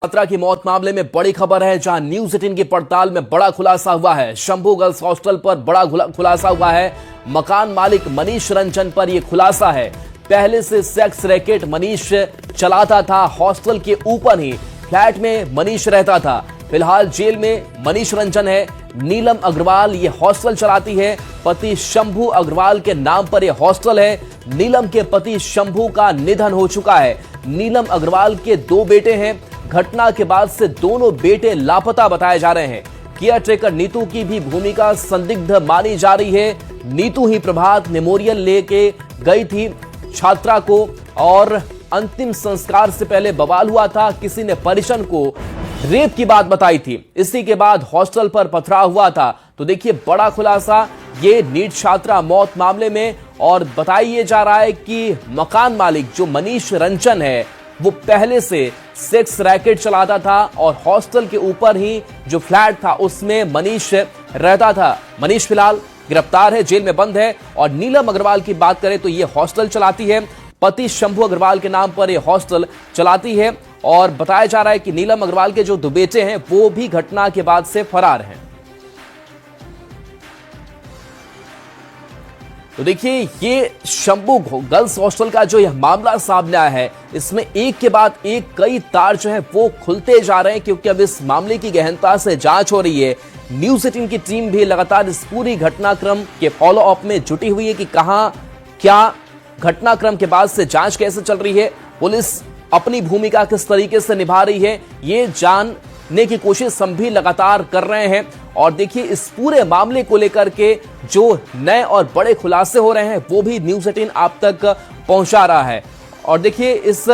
छात्रा की मौत मामले में बड़ी खबर है, जहां न्यूज 18 की पड़ताल में बड़ा खुलासा हुआ है। शंभू गर्ल्स हॉस्टल पर बड़ा खुलासा हुआ है। मकान मालिक मनीष रंजन पर यह खुलासा है। पहले से सेक्स रैकेट मनीष चलाता था। हॉस्टल के ऊपर ही फ्लैट में मनीष रहता था। फिलहाल जेल में मनीष रंजन है। नीलम अग्रवाल ये हॉस्टल चलाती है। पति शंभू अग्रवाल के नाम पर यह हॉस्टल है। नीलम के पति शंभू का निधन हो चुका है। नीलम अग्रवाल के 2 बेटे हैं। घटना के बाद से दोनों बेटे लापता बताए जा रहे हैं। केयर टेकर नीतू की भी भूमिका संदिग्ध मानी जा रही है। नीतू ही प्रभात मेमोरियल लेके गई थी छात्रा को, और अंतिम संस्कार से पहले बवाल हुआ था। किसी ने परिजन को रेप की बात बताई थी। इसी के बाद हॉस्टल पर पथराव हुआ था। तो देखिए बड़ा खुलासा ये नीट छात्रा मौत मामले में, और बताया जा रहा है कि मकान मालिक जो मनीष रंजन है वो पहले से सेक्स रैकेट चलाता था, और हॉस्टल के ऊपर ही जो फ्लैट था उसमें मनीष रहता था। मनीष फिलहाल गिरफ्तार है, जेल में बंद है। और नीलम अग्रवाल की बात करें तो ये हॉस्टल चलाती है। पति शंभू अग्रवाल के नाम पर यह हॉस्टल चलाती है, और बताया जा रहा है कि नीलम अग्रवाल के जो 2 बेटे हैं वो भी घटना के बाद से फरार हैं। तो देखिए ये शंभू गर्ल्स हॉस्टल का जो यह मामला सामने आया है, इसमें एक के बाद एक कई तार जो है वो खुलते जा रहे हैं, क्योंकि अब इस मामले की गहनता से जांच हो रही है। न्यूज 18 की टीम भी लगातार इस पूरी घटनाक्रम के फॉलो अप में जुटी हुई है कि कहां क्या घटनाक्रम के बाद से जांच कैसे चल रही है, पुलिस अपनी भूमिका किस तरीके से निभा रही है, ये जानने की कोशिश हम भी लगातार कर रहे हैं। और देखिए इस पूरे मामले को लेकर के जो नए और बड़े खुलासे हो रहे हैं वो भी न्यूज 18 आप तक पहुंचा रहा है। और देखिए इस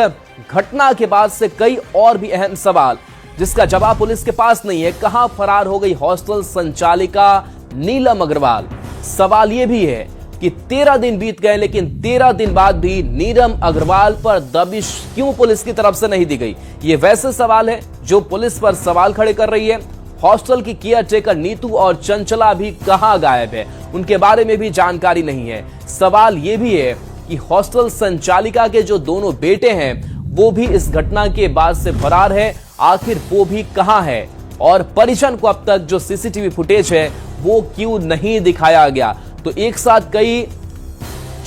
घटना के बाद से कई और भी अहम सवाल जिसका जवाब पुलिस के पास नहीं है। कहां फरार हो गई हॉस्टल संचालिका नीलम अग्रवाल? सवाल यह भी है कि 13 दिन बीत गए, लेकिन 13 दिन बाद भी नीलम अग्रवाल पर दबिश क्यों पुलिस की तरफ से नहीं दी गई? ये वैसे सवाल है जो पुलिस पर सवाल खड़े कर रही है। हॉस्टल की केयर टेकर नीतू और चंचला भी कहां गायब है? उनके बारे में भी जानकारी नहीं है। सवाल यह भी है कि हॉस्टल संचालिका के जो दोनों बेटे हैं वो भी इस घटना के बाद से फरार है। आखिर वो भी कहां है? और परिजन को अब तक जो सीसीटीवी फुटेज है वो क्यों नहीं दिखाया गया? तो एक साथ कई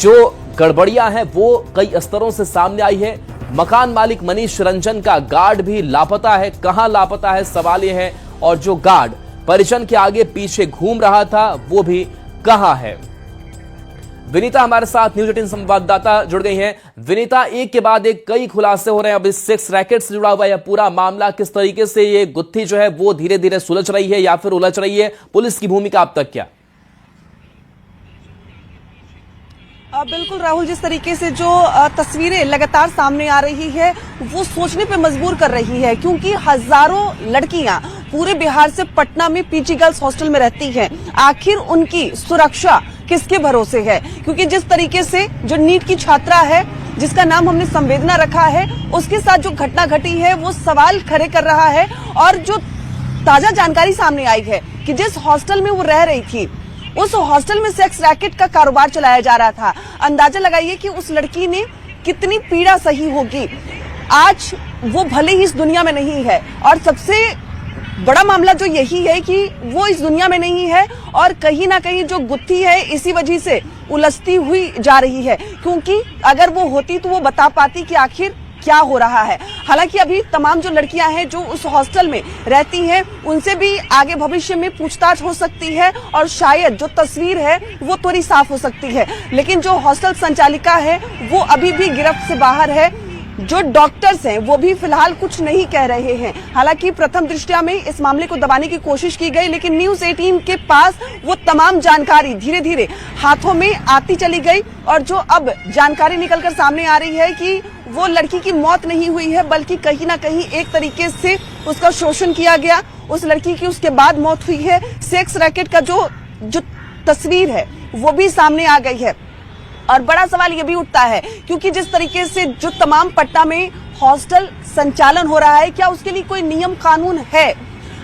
जो गड़बड़ियां हैं वो कई स्तरों से सामने आई है। मकान मालिक मनीष रंजन का गार्ड भी लापता है। कहां लापता है सवाल यह है। और जो गार्ड परिजन के आगे पीछे घूम रहा था वो भी कहां है? विनीता हमारे साथ न्यूज 18 संवाददाता जुड़ गई हैं। विनीता, एक के बाद एक कई खुलासे हो रहे हैं। अब इस सेक्स रैकेट से जुड़ा हुआ यह पूरा मामला किस तरीके से ये गुत्थी जो है वो धीरे धीरे सुलझ रही है या फिर उलझ रही है? पुलिस की भूमिका अब तक क्या? बिल्कुल राहुल, जिस तरीके से जो तस्वीरें लगातार सामने आ रही है वो सोचने पे मजबूर कर रही है, क्योंकि हजारों लड़कियां पूरे बिहार से पटना में पीजी गर्ल्स हॉस्टल में रहती हैं। आखिर उनकी सुरक्षा किसके भरोसे है? क्योंकि जिस तरीके से जो नीट की छात्रा है जिसका नाम हमने संवेदना रखा है, उसके साथ जो घटना घटी है वो सवाल खड़े कर रहा है। और जो ताजा जानकारी सामने आई है कि जिस हॉस्टल में वो रह रही थी उस हॉस्टल में सेक्स रैकेट का कारोबार चलाया जा रहा था। अंदाजा लगाइए कि उस लड़की ने कितनी पीड़ा सही होगी। आज वो भले ही इस दुनिया में नहीं है, और सबसे बड़ा मामला जो यही है कि वो इस दुनिया में नहीं है, और कहीं ना कहीं जो गुत्थी है इसी वजह से उलझती हुई जा रही है। क्योंकि अगर वो होती तो वो बता पाती कि आखिर क्या हो रहा है। हालांकि अभी तमाम जो लड़कियां हैं जो उस हॉस्टल में रहती हैं उनसे भी आगे भविष्य में पूछताछ हो सकती है, और शायद जो तस्वीर है वो थोड़ी साफ हो सकती है। लेकिन जो हॉस्टल संचालिका है वो अभी भी गिरफ्त से बाहर है। जो डॉक्टर्स हैं वो भी फिलहाल कुछ नहीं कह रहे हैं। हालांकि प्रथम दृष्टया में इस मामले को दबाने की कोशिश की गई, लेकिन न्यूज 18 के पास वो तमाम जानकारी धीरे धीरे हाथों में आती चली गई। और जो अब जानकारी निकलकर सामने आ रही है कि वो लड़की की मौत नहीं हुई है, बल्कि कहीं ना कहीं एक तरीके से उसका शोषण किया गया। उस लड़की की उसके बाद मौत हुई है। सेक्स रैकेट का जो तस्वीर है वो भी सामने आ गई है। और बड़ा सवाल ये भी उठता है, क्योंकि जिस तरीके से जो तमाम पटना में हॉस्टल संचालन हो रहा है, क्या उसके लिए कोई नियम कानून है?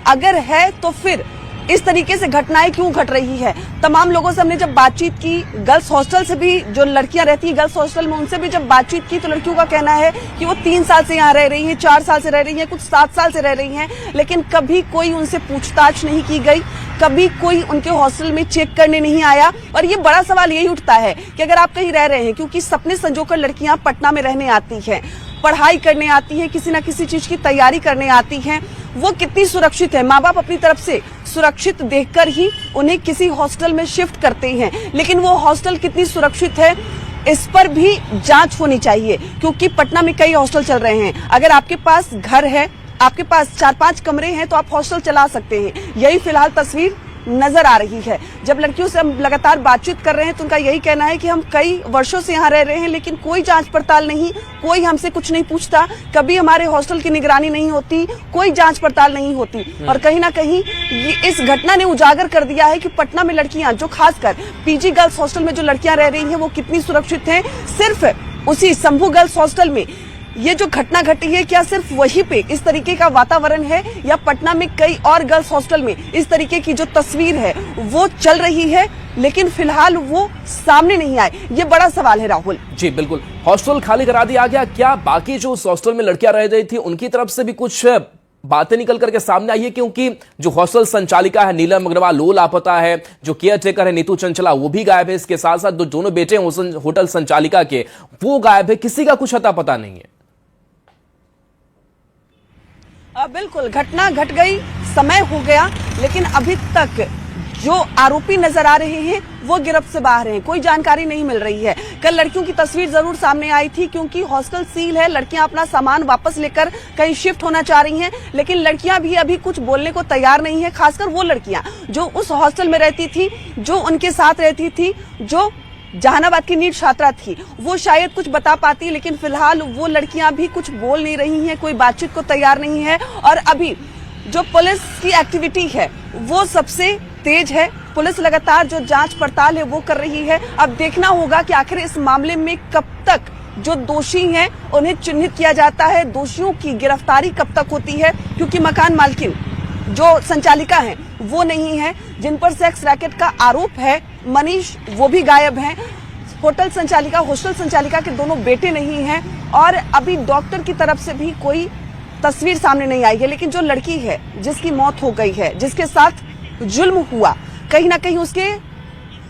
अगर है तो फिर इस तरीके से घटनाएं क्यों घट रही है। तमाम लोगों से हमने जब बातचीत की, गर्ल्स हॉस्टल से भी जो लड़कियां रहती हैं गर्ल्स हॉस्टल में, उनसे भी जब बातचीत की तो लड़कियों का कहना है कि वो 3 साल से यहाँ रह रही हैं, 4 साल से रह रही हैं, कुछ 7 साल से रह रही हैं, लेकिन कभी कोई उनसे पूछताछ नहीं की गई, कभी कोई उनके हॉस्टल में चेक करने नहीं आया। और ये बड़ा सवाल यही उठता है कि अगर आप कहीं रह रहे हैं, क्योंकि सपने संजोकर लड़कियां पटना में रहने आती हैं, पढ़ाई करने आती हैं, किसी ना किसी चीज की तैयारी करने आती हैं, वो कितनी सुरक्षित है। माँ बाप अपनी तरफ से सुरक्षित देखकर ही उन्हें किसी हॉस्टल में शिफ्ट करते हैं, लेकिन वो हॉस्टल कितनी सुरक्षित है इस पर भी जांच होनी चाहिए, क्योंकि पटना में कई हॉस्टल चल रहे हैं। अगर आपके पास घर है, आपके पास 4-5 कमरे हैं तो आप हॉस्टल चला सकते हैं। यही फिलहाल तस्वीर नजर आ रही है। जब लड़कियों से हम लगातार बातचीत कर रहे हैं तो उनका यही कहना है कि हम कई वर्षों से यहाँ रह रहे हैं, लेकिन कोई जांच पड़ताल नहीं, कोई हमसे कुछ नहीं पूछता, कभी हमारे हॉस्टल की निगरानी नहीं होती, कोई जांच पड़ताल नहीं होती। और कहीं ना कहीं इस घटना ने उजागर कर दिया है कि पटना में लड़कियां, जो खासकर पीजी गर्ल्स हॉस्टल में जो लड़कियां रह रही हैं, वो कितनी सुरक्षित हैं। सिर्फ उसी शंभू गर्ल्स हॉस्टल में ये जो घटना घटी है, क्या सिर्फ वहीं पे इस तरीके का वातावरण है, या पटना में कई और गर्ल्स हॉस्टल में इस तरीके की जो तस्वीर है वो चल रही है, लेकिन फिलहाल वो सामने नहीं आए। ये बड़ा सवाल है राहुल जी। बिल्कुल, हॉस्टल खाली करा दिया गया, क्या बाकी जो उस हॉस्टल में लड़कियां रह रही थी उनकी तरफ से भी कुछ बातें निकल करके सामने आई है? क्योंकि जो हॉस्टल संचालिका है नीलम अग्रवाल वो लापता है, जो केयर टेकर है नीतू चंचला वो भी गायब है, इसके साथ साथ दोनों बेटे होटल संचालिका के वो गायब है, किसी का कुछ अता पता नहीं है। बिल्कुल, घटना घट गई, समय हो गया, लेकिन अभी तक जो आरोपी नजर आ रहे हैं वो गिरफ्त से बाहर हैं, कोई जानकारी नहीं मिल रही है। कल लड़कियों की तस्वीर जरूर सामने आई थी, क्योंकि हॉस्टल सील है, लड़कियां अपना सामान वापस लेकर कहीं शिफ्ट होना चाह रही हैं, लेकिन लड़कियां भी अभी कुछ बोलने को तैयार नहीं है। खासकर वो लड़कियां जो उस हॉस्टल में रहती थी, जो उनके साथ रहती थी, जो जहानाबाद की नीट छात्रा थी, वो शायद कुछ बता पाती, लेकिन फिलहाल वो लड़कियां भी कुछ बोल नहीं रही हैं, कोई बातचीत को तैयार नहीं है। और अभी जो पुलिस की एक्टिविटी है वो सबसे तेज है, पुलिस लगातार जो जांच पड़ताल है वो कर रही है। अब देखना होगा कि आखिर इस मामले में कब तक जो दोषी हैं उन्हें चिन्हित किया जाता है, दोषियों की गिरफ्तारी कब तक होती है, क्योंकि मकान मालकिन जो संचालिका हैं वो नहीं है, जिन पर सेक्स रैकेट का आरोप है मनीष वो भी गायब हैं, होटल संचालिका हॉस्टल संचालिका के दोनों बेटे नहीं हैं, और अभी डॉक्टर की तरफ से भी कोई तस्वीर सामने नहीं आई है। लेकिन जो लड़की है जिसकी मौत हो गई है, जिसके साथ जुल्म हुआ, कहीं ना कहीं उसके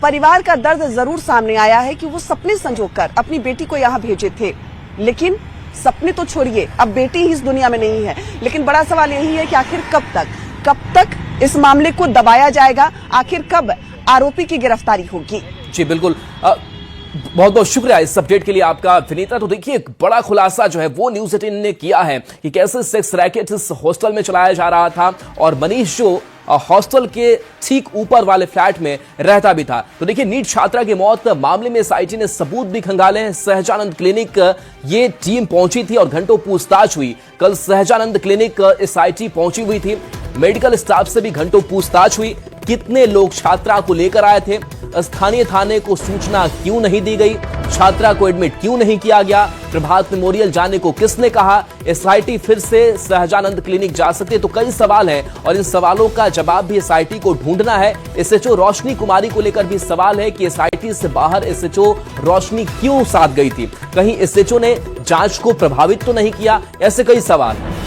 परिवार का दर्द जरूर सामने आया है कि वो सपने संजोकर अपनी बेटी को यहाँ भेजे थे, लेकिन सपने तो छोड़िए, अब बेटी ही इस दुनिया में नहीं है। लेकिन बड़ा सवाल यही है कि आखिर कब तक इस मामले को दबाया जाएगा, आखिर कब आरोपी की गिरफ्तारी होगी। जी बिल्कुल, बहुत बहुत शुक्रिया इस अपडेट के लिए आपका विनीता। तो देखिए, एक बड़ा खुलासा जो है वो न्यूज़ 18 ने किया है कि कैसे सेक्स रैकेट इस हॉस्टल में चलाया जा रहा था, और मनीष जो हॉस्टल के ठीक ऊपर वाले फ्लैट में रहता भी था। तो देखिए, नीट छात्रा की मौत मामले में एसआईटी ने सबूत भी खंगाले हैं। सहजानंद क्लिनिक ये टीम पहुंची थी और घंटों पूछताछ हुई। कल सहजानंद क्लिनिक एसआईटी पहुंची हुई थी, मेडिकल स्टाफ से भी घंटों पूछताछ हुई। कितने लोग छात्रा को लेकर आए थे, स्थानीय थाने को सूचना क्यों नहीं दी गई, छात्रा को एडमिट क्यों नहीं किया गया, प्रभात मेमोरियल जाने को किसने कहा, एसआईटी फिर से सहजानंद क्लिनिक जा सकती है। तो कई सवाल हैं और इन सवालों का जवाब भी एसआईटी को ढूंढना है। एसएचओ रोशनी कुमारी को लेकर भी सवाल है कि एसआईटी से बाहर एसएचओ रोशनी क्यों साथ गई थी, कहीं एसएचओ ने जांच को प्रभावित तो नहीं किया, ऐसे कई सवाल हैं।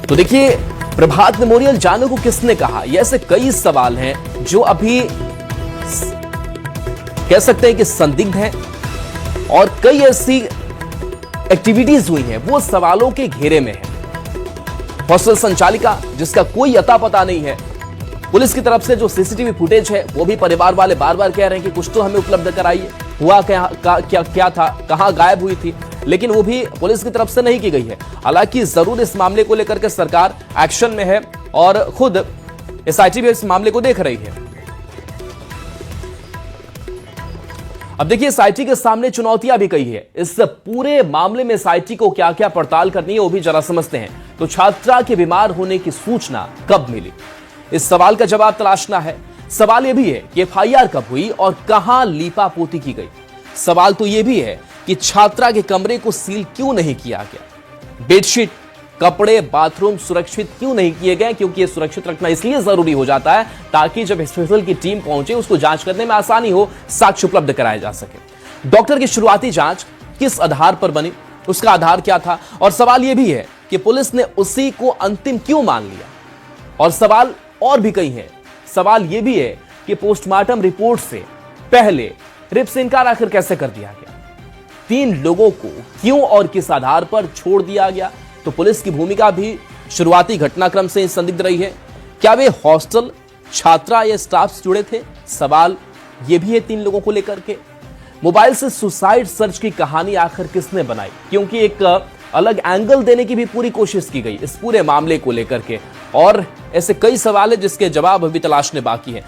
तो देखिए, प्रभात मेमोरियल जाने को किसने कहा, ये ऐसे कई सवाल हैं जो अभी कह सकते हैं कि संदिग्ध हैं, और कई ऐसी एक्टिविटीज हुई हैं वो सवालों के घेरे में है। हॉस्टल संचालिका जिसका कोई अता पता नहीं है, पुलिस की तरफ से जो सीसीटीवी फुटेज है वो भी परिवार वाले बार बार कह रहे हैं कि कुछ तो हमें उपलब्ध कराइए, हुआ क्या था, कहां गायब हुई थी, लेकिन वो भी पुलिस की तरफ से नहीं की गई है। हालांकि जरूर इस मामले को लेकर के सरकार एक्शन में है और खुद एसआईटी भी इस मामले को देख रही है। अब देखिए, एसआईटी के सामने चुनौतियां भी कई है। इस पूरे मामले में एसआईटी को क्या क्या पड़ताल करनी है वो भी जरा समझते हैं। तो छात्रा के बीमार होने की सूचना कब मिली, इस सवाल का जवाब तलाशना है। सवाल यह भी है कि एफआईआर कब हुई और कहां लीपापोती की गई। सवाल तो यह भी है कि छात्रा के कमरे को सील क्यों नहीं किया गया, बेडशीट, कपड़े, बाथरूम सुरक्षित क्यों नहीं किए गए, क्योंकि ये सुरक्षित रखना इसलिए जरूरी हो जाता है ताकि जब हॉस्पिटल की टीम पहुंचे उसको जांच करने में आसानी हो, साक्ष्य उपलब्ध कराए जा सके। डॉक्टर की शुरुआती जांच किस आधार पर बनी, उसका आधार क्या था, और सवाल यह भी है कि पुलिस ने उसी को अंतिम क्यों मान लिया। और सवाल और भी कई हैं। सवाल यह भी है कि पोस्टमार्टम रिपोर्ट से पहले रिप से इनकार आखिर कैसे कर दिया गया, 3 लोगों को क्यों और किस आधार पर छोड़ दिया गया। तो पुलिस की भूमिका भी शुरुआती घटनाक्रम से संदिग्ध रही है। क्या वे हॉस्टल, छात्रा या स्टाफ से जुड़े थे, सवाल यह भी है 3 लोगों को लेकर के। मोबाइल से सुसाइड सर्च की कहानी आखिर किसने बनाई, क्योंकि एक अलग एंगल देने की भी पूरी कोशिश की गई इस पूरे मामले को लेकर के, और ऐसे कई सवाल है जिसके जवाब अभी तलाशने बाकी है।